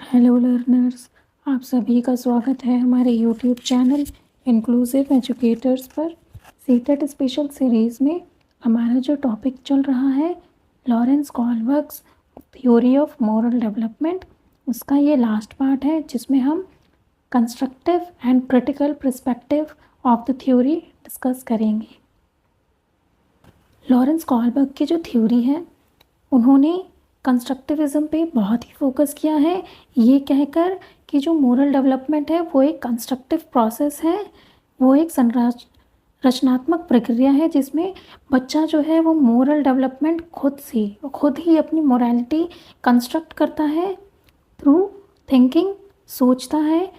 Hello learners, आप सभी का स्वागत है हमारे यूट्यूब चैनल इंक्लूसिव एजुकेटर्स पर। सीटेट स्पेशल सीरीज़ में हमारा जो टॉपिक चल रहा है Lawrence Kohlberg's theory of moral development, उसका ये लास्ट पार्ट है जिसमें हम constructive and critical perspective of the theory discuss करेंगे। लॉरेंस कॉलबर्ग की जो थ्योरी है उन्होंने कंस्ट्रक्टिविज़म पे बहुत ही फोकस किया है, ये कहकर कि जो मोरल डेवलपमेंट है वो एक कंस्ट्रक्टिव प्रोसेस है, वो एक रचनात्मक प्रक्रिया है जिसमें बच्चा जो है वो मोरल डेवलपमेंट खुद ही अपनी मोरालिटी कंस्ट्रक्ट करता है थ्रू थिंकिंग, सोचता है।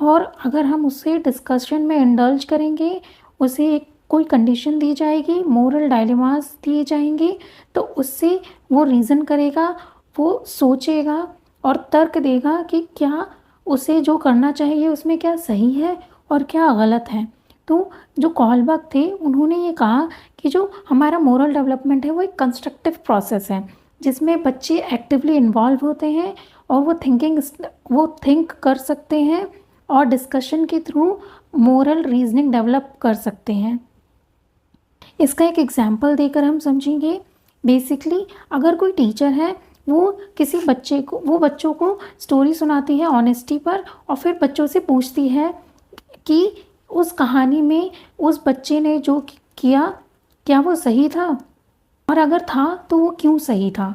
और अगर हम उससे डिस्कशन में इंडल्ज करेंगे, उसे एक कोई कंडीशन दी जाएगी, मोरल डायलेमास दिए जाएंगे, तो उससे वो रीज़न करेगा, वो सोचेगा और तर्क देगा कि क्या उसे जो करना चाहिए उसमें क्या सही है और क्या गलत है। तो जो कॉलबर्ग थे उन्होंने ये कहा कि जो हमारा मोरल डेवलपमेंट है वो एक कंस्ट्रक्टिव प्रोसेस है जिसमें बच्चे एक्टिवली इन्वॉल्व होते हैं और वो थिंक कर सकते हैं और डिस्कशन के थ्रू मोरल रीजनिंग डेवलप कर सकते हैं। इसका एक एग्जाम्पल देकर हम समझेंगे। बेसिकली अगर कोई टीचर है वो किसी बच्चों को स्टोरी सुनाती है ऑनेस्टी पर और फिर बच्चों से पूछती है कि उस कहानी में उस बच्चे ने जो किया क्या वो सही था, और अगर था तो वो क्यों सही था,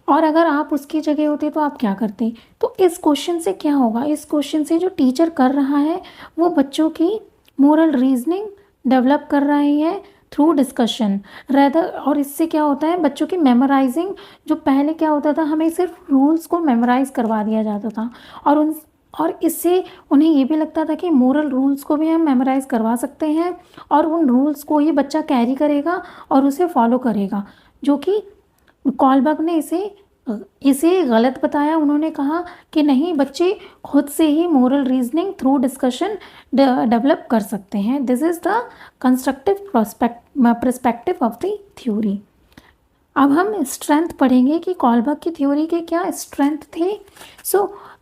और अगर आप उसकी जगह होते तो आप क्या करते। तो इस क्वेश्चन से क्या होगा, इस क्वेश्चन से जो टीचर कर रहा है वो बच्चों की मोरल रीजनिंग डेवलप कर रही है थ्रू डिस्कशन रेदर। और इससे क्या होता है बच्चों की मेमोराइजिंग, जो पहले क्या होता था हमें सिर्फ रूल्स को मेमोराइज करवा दिया जाता था और इससे उन्हें ये भी लगता था कि मोरल रूल्स को भी हम मेमोराइज करवा सकते हैं और उन रूल्स को ये बच्चा कैरी करेगा और उसे फॉलो करेगा, जो कि कॉलबर्ग ने इसे गलत बताया। उन्होंने कहा कि नहीं, बच्चे खुद से ही moral reasoning through discussion develop कर सकते हैं। This is the constructive perspective of the theory. अब हम स्ट्रेंथ पढ़ेंगे कि कॉलबर्ग की थ्योरी के क्या स्ट्रेंथ थे।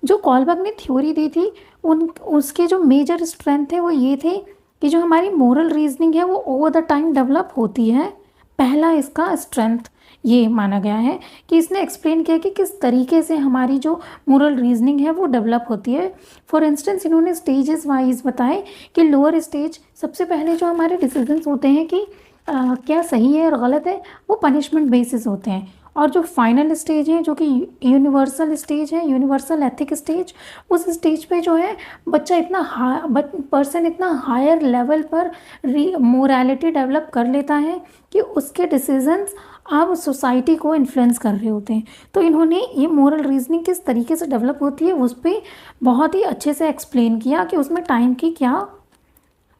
जो कॉलबर्ग ने थ्योरी दी थी उसके जो मेजर स्ट्रेंथ थे वो ये थे कि जो हमारी मोरल रीजनिंग है वो ओवर द टाइम डेवलप होती है। पहला इसका स्ट्रेंथ ये माना गया है कि इसने एक्सप्लेन किया कि किस तरीके से हमारी जो मोरल रीजनिंग है वो डेवलप होती है। फॉर इंस्टेंस इन्होंने स्टेजेस वाइज बताए कि लोअर स्टेज, सबसे पहले जो हमारे डिसीजंस होते हैं कि क्या सही है और गलत है, वो पनिशमेंट बेसिस होते हैं। और जो फाइनल स्टेज है जो कि यूनिवर्सल स्टेज है, यूनिवर्सल एथिक स्टेज, उस स्टेज पे जो है पर्सन इतना हायर लेवल पर मोरालिटी डेवलप कर लेता है कि उसके डिसीजंस अब सोसाइटी को इन्फ्लुएंस कर रहे होते हैं। तो इन्होंने ये मोरल रीजनिंग किस तरीके से डेवलप होती है उस पर बहुत ही अच्छे से एक्सप्लेन किया कि उसमें टाइम की क्या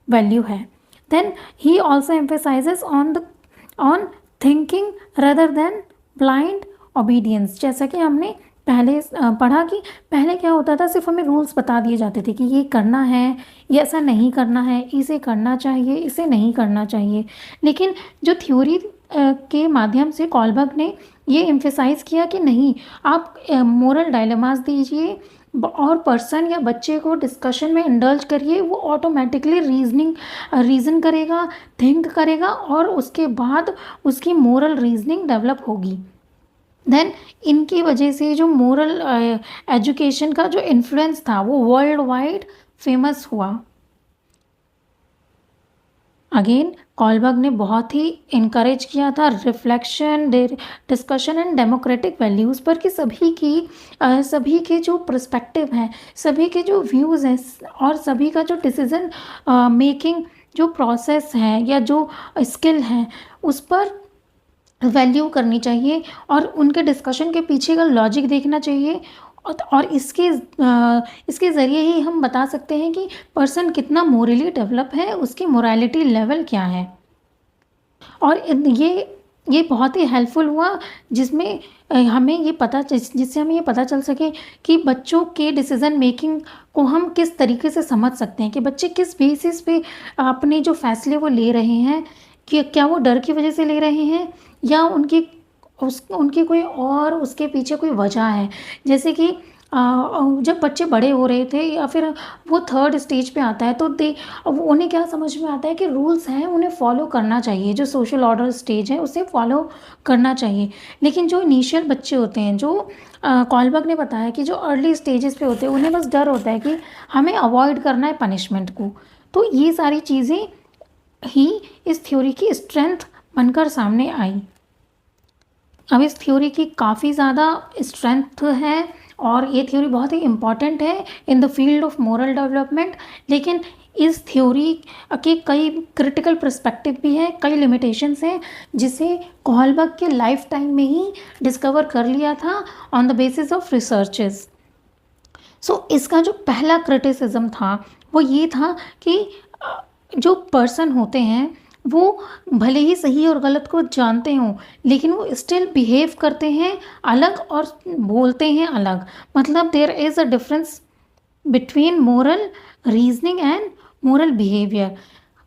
वैल्यू है। Then he also emphasises on thinking rather than blind obedience. जैसा कि हमने पहले पढ़ा कि पहले क्या होता था, सिर्फ हमें रूल्स बता दिए जाते थे कि ये करना है, ये ऐसा नहीं करना है, इसे करना चाहिए, इसे नहीं करना चाहिए। लेकिन जो थ्योरी के माध्यम से कॉलबर्ग ने ये एम्फेसाइज किया कि नहीं, आप मोरल डायलेमास दीजिए और पर्सन या बच्चे को डिस्कशन में इंडल्ज करिए, वो ऑटोमेटिकली रीज़न करेगा, थिंक करेगा और उसके बाद उसकी मोरल रीजनिंग डेवलप होगी। देन इनकी वजह से जो मोरल एजुकेशन का जो इन्फ्लुएंस था वो वर्ल्ड वाइड फेमस हुआ। अगेन कॉलबर्ग ने बहुत ही इनकरेज किया था reflection, discussion and democratic values पर कि सभी के जो पर्सपेक्टिव हैं, सभी के जो व्यूज़ हैं और सभी का जो डिसीजन मेकिंग जो प्रोसेस है या जो स्किल है उस पर वैल्यू करनी चाहिए और उनके डिस्कशन के पीछे का लॉजिक देखना चाहिए। और इसके ज़रिए ही हम बता सकते हैं कि पर्सन कितना मोरली डेवलप है, उसकी मोरालिटी लेवल क्या है। और ये बहुत ही हेल्पफुल हुआ जिससे हमें ये पता चल सके कि बच्चों के डिसीज़न मेकिंग को हम किस तरीके से समझ सकते हैं कि बच्चे किस बेसिस पे अपने जो फैसले वो ले रहे हैं, कि क्या वो डर की वजह से ले रहे हैं या उनकी कोई और उसके पीछे कोई वजह है। जैसे कि जब बच्चे बड़े हो रहे थे या फिर वो थर्ड स्टेज पे आता है तो उन्हें क्या समझ में आता है कि रूल्स हैं उन्हें फॉलो करना चाहिए, जो सोशल ऑर्डर स्टेज है उसे फॉलो करना चाहिए। लेकिन जो इनिशियल बच्चे होते हैं, जो कॉलबर्ग ने बताया कि जो अर्ली स्टेजेस पे होते हैं उन्हें बस डर होता है कि हमें अवॉइड करना है पनिशमेंट को। तो ये सारी चीज़ें ही इस थ्योरी की स्ट्रेंथ बनकर सामने आई। अब इस थ्योरी की काफ़ी ज़्यादा स्ट्रेंथ है और ये थ्योरी बहुत ही इम्पॉर्टेंट है in the field of moral development. लेकिन इस थ्योरी के कई क्रिटिकल पर्सपेक्टिव भी हैं, कई लिमिटेशंस हैं, जिसे कॉलबर्ग के लाइफ टाइम में ही डिस्कवर कर लिया था on the basis of researches. So इसका जो पहला क्रिटिसिज्म था वो ये था कि जो पर्सन होते हैं वो भले ही सही और गलत को जानते हों, लेकिन वो स्टिल बिहेव करते हैं अलग और बोलते हैं अलग। मतलब there is a difference between moral reasoning and moral behaviour.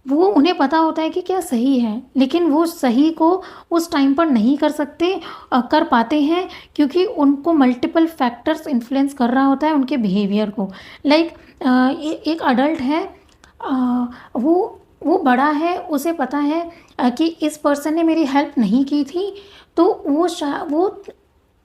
वो उन्हें पता होता है कि क्या सही है, लेकिन वो सही को उस टाइम पर नहीं कर सकते, कर पाते हैं, क्योंकि उनको मल्टीपल फैक्टर्स इन्फ्लुएंस कर रहा होता है उनके बिहेवियर को। लाइक एक अडल्ट है, वो बड़ा है, उसे पता है कि इस पर्सन ने मेरी हेल्प नहीं की थी, तो वो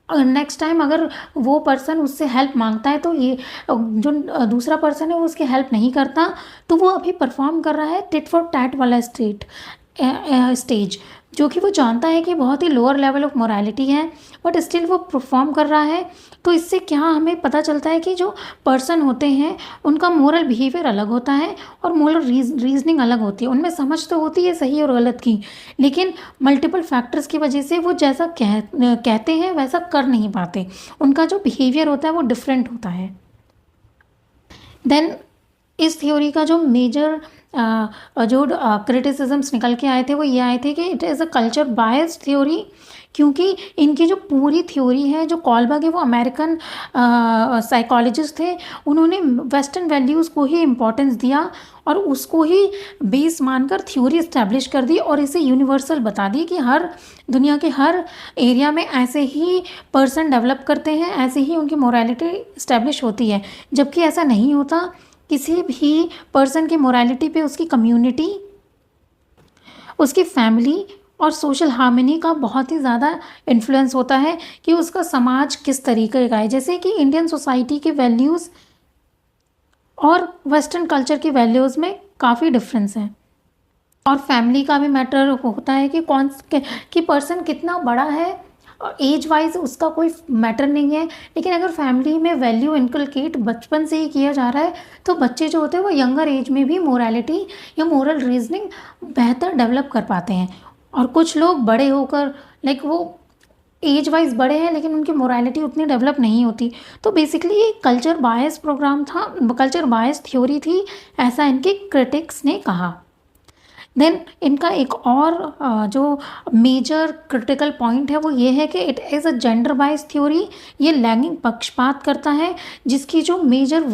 नेक्स्ट टाइम अगर वो पर्सन उससे हेल्प मांगता है तो ये जो दूसरा पर्सन है वो उसकी हेल्प नहीं करता, तो वो अभी परफॉर्म कर रहा है टिट फॉर टैट वाला स्टेज, जो कि वो जानता है कि बहुत ही लोअर लेवल ऑफ मोरालिटी है, बट स्टिल वो परफॉर्म कर रहा है। तो इससे क्या हमें पता चलता है कि जो पर्सन होते हैं उनका मोरल बिहेवियर अलग होता है और मोरल रीजनिंग अलग होती है। उनमें समझ तो होती है सही और गलत की, लेकिन मल्टीपल फैक्टर्स की वजह से वो जैसा कहते हैं वैसा कर नहीं पाते। उनका जो बिहेवियर होता है वो डिफरेंट होता है। देन इस थ्योरी का जो मेजर जो क्रिटिसिजम्स निकल के आए थे वो ये आए थे कि it is a culture biased theory, क्योंकि इनकी जो पूरी थ्योरी है, जो कॉलबर्ग है वो अमेरिकन साइकोलॉजिस्ट थे, उन्होंने वेस्टर्न वैल्यूज़ को ही इम्पोर्टेंस दिया और उसको ही बेस मानकर थ्योरी इस्टेब्लिश कर दी और इसे यूनिवर्सल बता दी कि हर दुनिया के हर एरिया में ऐसे ही पर्सन डेवलप करते हैं, ऐसे ही उनकी मोरालिटी इस्टेब्लिश होती है। जबकि ऐसा नहीं होता। किसी भी पर्सन की मोरालिटी पे उसकी कम्युनिटी, उसकी फैमिली और सोशल हार्मनी का बहुत ही ज़्यादा इन्फ्लुएंस होता है कि उसका समाज किस तरीके का है। जैसे कि इंडियन सोसाइटी के वैल्यूज़ और वेस्टर्न कल्चर की वैल्यूज़ में काफ़ी डिफरेंस है, और फैमिली का भी मैटर होता है कि कि पर्सन कितना बड़ा है। एज वाइज उसका कोई मैटर नहीं है, लेकिन अगर फैमिली में वैल्यू इनकलकेट बचपन से ही किया जा रहा है तो बच्चे जो होते हैं वो यंगर एज में भी मोरालिटी या मोरल रीजनिंग बेहतर डेवलप कर पाते हैं। और कुछ लोग बड़े होकर लाइक वो एज वाइज बड़े हैं लेकिन उनकी मोरालिटी उतनी डेवलप नहीं होती। तो बेसिकली ये कल्चर बायस प्रोग्राम था, कल्चर बायस थ्योरी थी, ऐसा इनके क्रिटिक्स ने कहा। देन इनका एक और जो मेजर क्रिटिकल पॉइंट है वो ये है कि इट इज़ अ जेंडर बाइस थ्योरी। ये लैंगिक पक्षपात करता है, जिसकी जो मेजर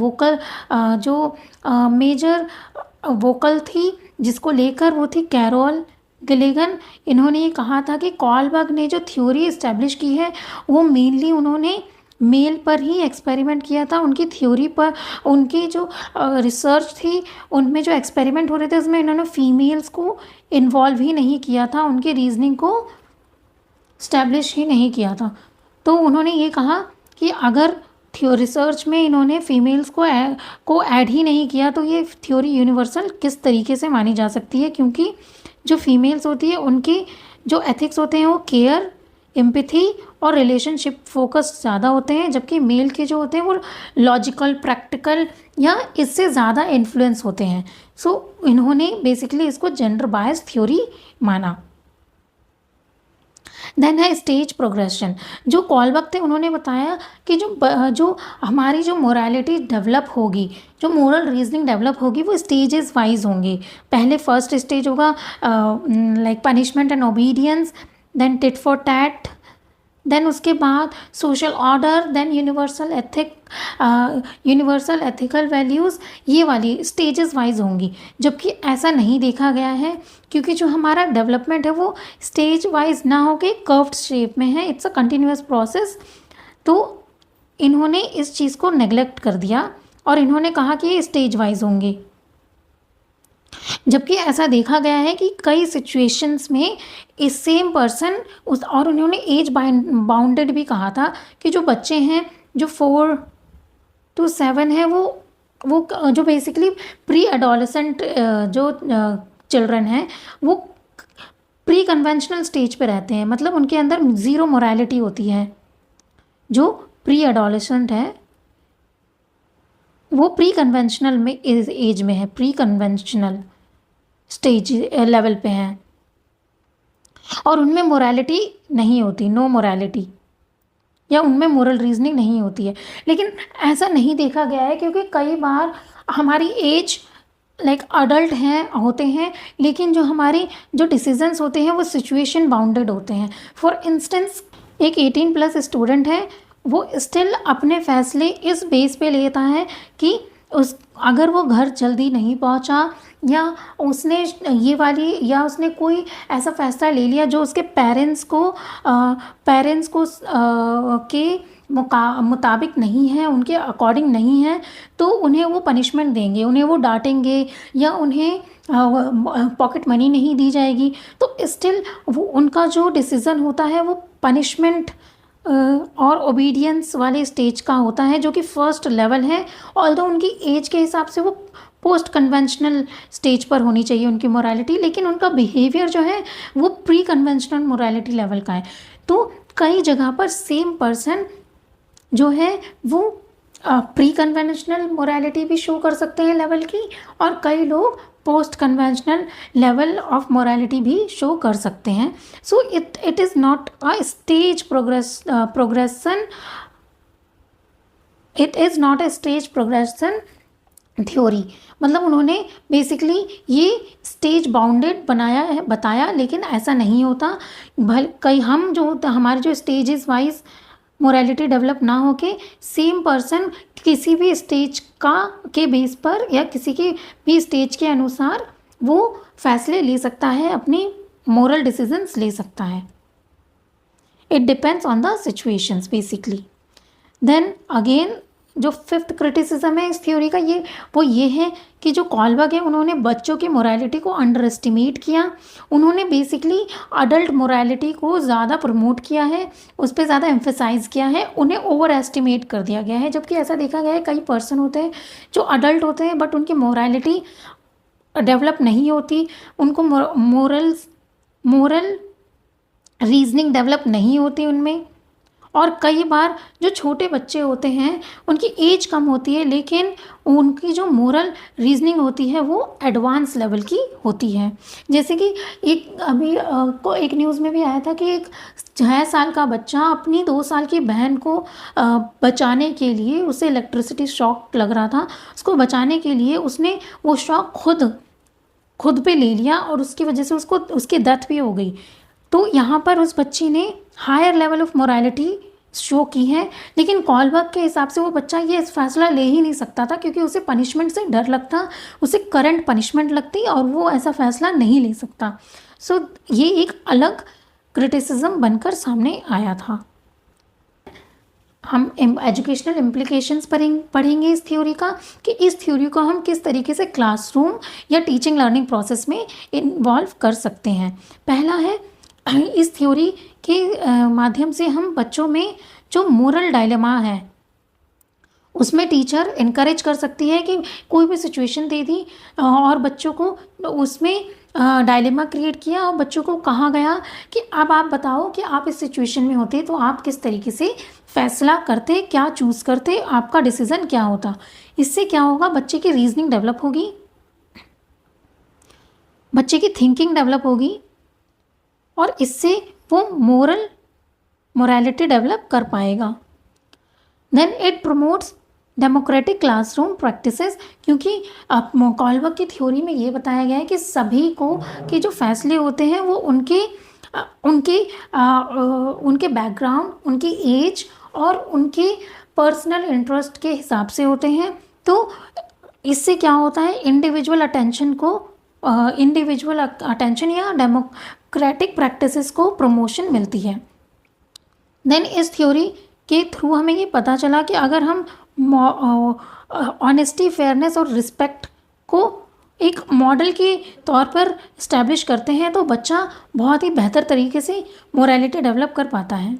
वोकल थी जिसको लेकर वो थी कैरोल गिलिगन। इन्होंने ये कहा था कि कॉलबर्ग ने जो थ्योरी इस्टेब्लिश की है वो मेनली उन्होंने मेल पर ही एक्सपेरिमेंट किया था। उनकी थ्योरी पर, उनकी जो रिसर्च थी उनमें जो एक्सपेरिमेंट हो रहे थे उसमें इन्होंने फीमेल्स को इन्वॉल्व ही नहीं किया था, उनके रीजनिंग को स्टैब्लिश ही नहीं किया था। तो उन्होंने ये कहा कि अगर रिसर्च में इन्होंने फीमेल्स को ऐड ही नहीं किया तो ये थ्योरी यूनिवर्सल किस तरीके से मानी जा सकती है, क्योंकि जो फीमेल्स होती है उनकी जो एथिक्स होते हैं वो केयर, एम्पैथी और रिलेशनशिप फोकस ज़्यादा होते हैं, जबकि मेल के जो होते हैं वो लॉजिकल, प्रैक्टिकल या इससे ज़्यादा इन्फ्लुएंस होते हैं। सो इन्होंने बेसिकली इसको जेंडर बायस थ्योरी माना। देन है स्टेज प्रोग्रेशन। जो कॉलबर्ग थे उन्होंने बताया कि जो हमारी जो मोरालिटी डेवलप होगी, जो मोरल रीजनिंग डेवलप होगी वो स्टेजेस वाइज होंगी। पहले फर्स्ट स्टेज होगा like punishment and obedience, then tit for tat, then उसके बाद social order, then universal ethical values. ये वाली स्टेजेस वाइज होंगी, जबकि ऐसा नहीं देखा गया है, क्योंकि जो हमारा डेवलपमेंट है वो स्टेज वाइज ना होके कर्व्ड शेप में है। It's a continuous process. तो इन्होंने इस चीज़ को नेग्लेक्ट कर दिया और इन्होंने कहा कि ये स्टेज वाइज होंगे, जबकि ऐसा देखा गया है कि कई सिचुएशंस में इस सेम पर्सन उस, और उन्होंने एज बाउंडेड भी कहा था कि जो बच्चे हैं जो 4 to 7 है वो जो बेसिकली प्री एडोलेसेंट जो चिल्ड्रन हैं वो प्री कन्वेंशनल स्टेज पे रहते हैं, मतलब उनके अंदर ज़ीरो मोरालिटी होती है। जो प्री एडोलेसेंट है वो प्री कन्वेंशनल में एज में है, प्री कन्वेंशनल स्टेज लेवल पे हैं और उनमें मोरालिटी नहीं होती, नो मोरालिटी, या उनमें मोरल रीजनिंग नहीं होती है। लेकिन ऐसा नहीं देखा गया है क्योंकि कई बार हमारी एज लाइक अडल्ट हैं होते हैं, लेकिन जो हमारी जो डिसीजंस होते हैं वो सिचुएशन बाउंडेड होते हैं। फॉर इंस्टेंस एक 18+ स्टूडेंट है, वो स्टिल अपने फैसले इस बेस पे लेता है कि उस अगर वो घर जल्दी नहीं पहुंचा या उसने ये वाली या उसने कोई ऐसा फैसला ले लिया जो उसके पेरेंट्स को के मुताबिक नहीं है, उनके अकॉर्डिंग नहीं है, तो उन्हें वो पनिशमेंट देंगे, उन्हें वो डांटेंगे या उन्हें पॉकेट मनी नहीं दी जाएगी, तो स्टिल वो उनका जो डिसीज़न होता है वो पनिशमेंट और ओबीडियंस वाले स्टेज का होता है, जो कि फर्स्ट लेवल है। ऑल्दो उनकी एज के हिसाब से वो पोस्ट कन्वेंशनल स्टेज पर होनी चाहिए उनकी मोरालिटी, लेकिन उनका बिहेवियर जो है वो प्री कन्वेंशनल मोरालिटी लेवल का है। तो कई जगह पर सेम पर्सन जो है वो प्री कन्वेंशनल मोरालिटी भी शो कर सकते हैं लेवल की, और कई लोग post conventional level of morality भी शो कर सकते हैं। So it is not a stage progression, it is not a stage progression theory. मतलब उन्होंने बेसिकली ये स्टेज बाउंडेड बताया, लेकिन ऐसा नहीं होता। कई हम जो हमारे जो स्टेजेस वाइज मोरालिटी डेवलप ना होके सेम पर्सन किसी भी स्टेज के बेस पर या किसी के भी स्टेज के अनुसार वो फैसले ले सकता है, अपनी मोरल डिसीजंस ले सकता है। It depends on the situations basically. Then again जो 5th क्रिटिसिज्म है इस थ्योरी का ये है कि जो कॉलबर्ग है उन्होंने बच्चों की मोरालिटी को अंडर एस्टिमेट किया। उन्होंने बेसिकली अडल्ट मोरालिटी को ज़्यादा प्रमोट किया है, उस पर ज़्यादा एम्फेसाइज किया है, उन्हें ओवर एस्टिमेट कर दिया गया है। जबकि ऐसा देखा गया है कई पर्सन होते हैं जो अडल्ट होते हैं बट उनकी मोरालिटी डेवलप नहीं होती, उनको मोरल रीजनिंग डेवलप नहीं होती उनमें। और कई बार जो छोटे बच्चे होते हैं उनकी एज कम होती है, लेकिन उनकी जो मोरल रीजनिंग होती है वो एडवांस लेवल की होती है। जैसे कि एक न्यूज़ में भी आया था कि एक 6 साल का बच्चा अपनी 2 साल की बहन को बचाने के लिए, उसे इलेक्ट्रिसिटी शॉक लग रहा था, उसको बचाने के लिए उसने वो शॉक खुद पे ले लिया और उसकी वजह से उसकी डेथ भी हो गई। तो यहाँ पर उस बच्ची ने higher level of morality show की है, लेकिन कॉलबर्ग के हिसाब से वो बच्चा ये फैसला ले ही नहीं सकता था क्योंकि उसे पनिशमेंट से डर लगता, उसे करंट पनिशमेंट लगती और वो ऐसा फैसला नहीं ले सकता। सो ये एक अलग क्रिटिसिज्म बनकर सामने आया था। हम एजुकेशनल इम्प्लीकेशंस पढ़ेंगे इस थ्योरी का, कि इस थ्योरी को हम किस तरीके से क्लासरूम या टीचिंग लर्निंग प्रोसेस में इन्वॉल्व कर सकते हैं। पहला है, इस थ्योरी के माध्यम से हम बच्चों में जो मोरल डायलेमा है उसमें टीचर इनकरेज कर सकती है कि कोई भी सिचुएशन दे दी और बच्चों को उसमें डायलेमा क्रिएट किया और बच्चों को कहा गया कि अब आप बताओ कि आप इस सिचुएशन में होते तो आप किस तरीके से फैसला करते, क्या चूज़ करते, आपका डिसीज़न क्या होता। इससे क्या होगा, बच्चे की रीजनिंग डेवलप होगी, बच्चे की थिंकिंग डेवलप होगी और इससे वो मोरालिटी डेवलप कर पाएगा। Then it promotes democratic classroom practices, क्योंकि कॉलबर्ग की थ्योरी में ये बताया गया है कि सभी को के जो फैसले होते हैं वो उनके बैकग्राउंड, उनकी एज और उनके पर्सनल इंटरेस्ट के हिसाब से होते हैं। तो इससे क्या होता है, इंडिविजुअल अटेंशन या डेमोक्रेटिक प्रैक्टिसेस को प्रमोशन मिलती है। देन इस थ्योरी के थ्रू हमें ये पता चला कि अगर हम ऑनेस्टी, फेयरनेस और रिस्पेक्ट को एक मॉडल के तौर पर इस्टेब्लिश करते हैं तो बच्चा बहुत ही बेहतर तरीके से मोरालिटी डेवलप कर पाता है।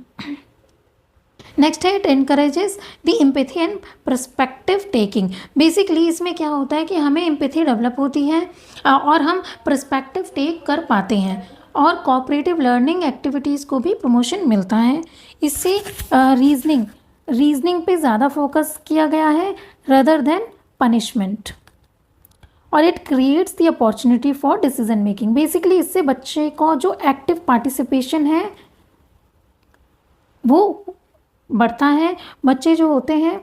नेक्स्ट है, it encourages the empathy and perspective taking. Basically इसमें क्या होता है कि हमें एम्पैथी डेवलप होती है और हम पर्सपेक्टिव टेक कर पाते हैं और कोऑपरेटिव लर्निंग एक्टिविटीज़ को भी प्रमोशन मिलता है। इससे रीजनिंग पे ज़्यादा फोकस किया गया है रदर देन पनिशमेंट, और it creates the opportunity for decision making. Basically इससे बच्चे को जो एक्टिव पार्टिसिपेशन है वो बढ़ता है। बच्चे जो होते हैं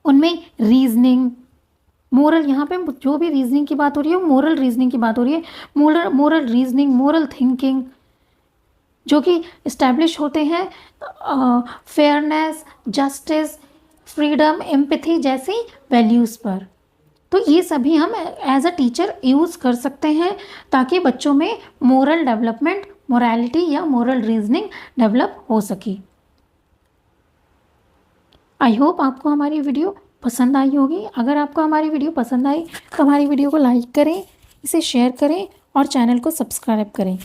उनमें रीजनिंग, मोरल, यहाँ पे जो भी रीजनिंग की बात हो रही है वो मोरल रीजनिंग की बात हो रही है। मोरल रीजनिंग, मोरल थिंकिंग जो कि इस्टेब्लिश होते हैं फेयरनेस, जस्टिस, फ्रीडम, एम्पैथी जैसी वैल्यूज़ पर। तो ये सभी हम एज अ टीचर यूज़ कर सकते हैं ताकि बच्चों में मोरल डेवलपमेंट, मोरालिटी या मोरल रीजनिंग डेवलप हो सके। आई होप आपको हमारी वीडियो पसंद आई होगी। अगर आपको हमारी वीडियो पसंद आई तो हमारी वीडियो को लाइक करें, इसे शेयर करें और चैनल को सब्सक्राइब करें।